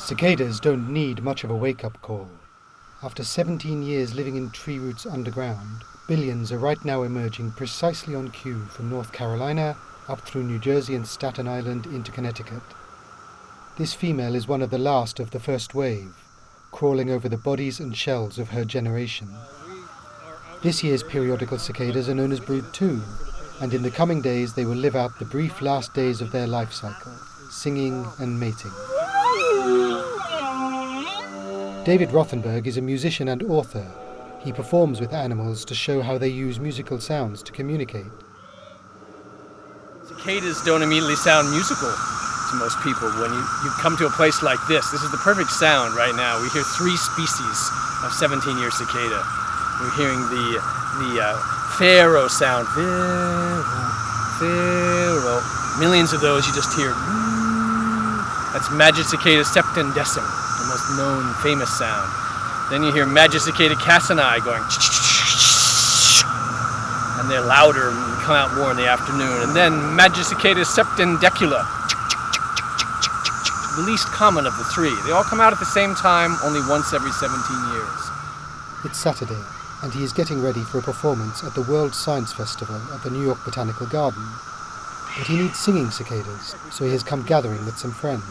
Cicadas don't need much of a wake-up call. After 17 years living in tree roots underground, billions are right now emerging precisely on cue from North Carolina up through New Jersey and Staten Island into Connecticut. This female is one of the last of the first wave, crawling over the bodies and shells of her generation. This year's periodical cicadas are known as Brood 2, and in the coming days they will live out the brief last days of their life cycle, singing and mating. David Rothenberg is a musician and author. He performs with animals to show how they use musical sounds to communicate. Cicadas don't immediately sound musical to most people. When you come to a place like this is the perfect sound right now. We hear 3 species of 17-year cicada. We're hearing the pharaoh sound. Pharaoh. Millions of those you just hear. That's Magicicada septendecim, the most known, famous sound. Then you hear Magicicada cassini going, and they're louder and come out more in the afternoon. And then Magicicada septendecula, the least common of the 3. They all come out at the same time, only once every 17 years. It's Saturday, and he is getting ready for a performance at the World Science Festival at the New York Botanical Garden. But he needs singing cicadas, so he has come gathering with some friends.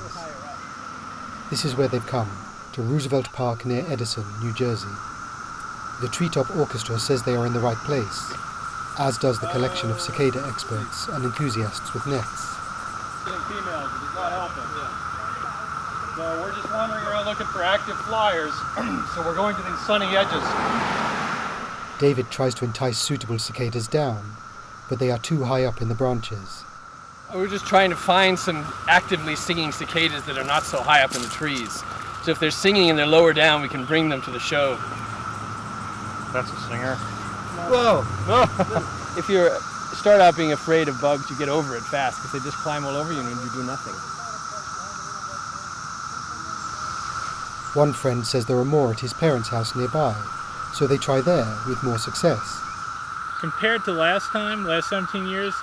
This is where they've come, to Roosevelt Park near Edison, New Jersey. The Treetop Orchestra says they are in the right place, as does the collection of cicada experts and enthusiasts with nets. Getting females, it is not helping. So we're just wandering around looking for active flyers, so we're going to these sunny edges. David tries to entice suitable cicadas down, but they are too high up in the branches. We're just trying to find some actively singing cicadas that are not so high up in the trees. So if they're singing and they're lower down, we can bring them to the show. That's a singer. Whoa! If you start out being afraid of bugs, you get over it fast because they just climb all over you and you do nothing. One friend says there are more at his parents' house nearby, so they try there with more success. Compared to last 17 years,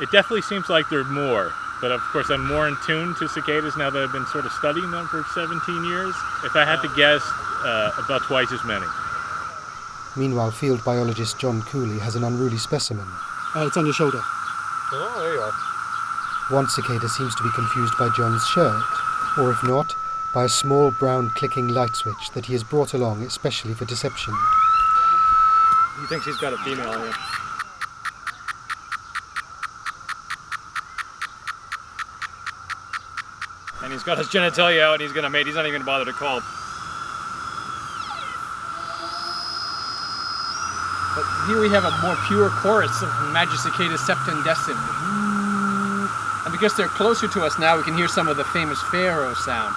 it definitely seems like there are more. But of course, I'm more in tune to cicadas now that I've been sort of studying them for 17 years. If I had to guess, about twice as many. Meanwhile, field biologist John Cooley has an unruly specimen. It's on your shoulder. Oh, there you are. One cicada seems to be confused by John's shirt, or if not, by a small brown clicking light switch that he has brought along especially for deception. He thinks he's got a female here. And he's got his genitalia out and he's gonna mate. He's not even gonna bother to call. But here we have a more pure chorus of Magicicada septendecim. And because they're closer to us now, we can hear some of the famous pharaoh sound.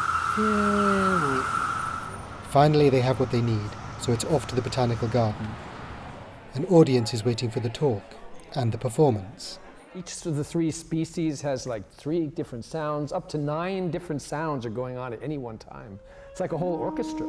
Finally, they have what they need, so it's off to the Botanical Garden. An audience is waiting for the talk and the performance. Each of the 3 species has like 3 different sounds. Up to 9 different sounds are going on at any one time. It's like a whole orchestra.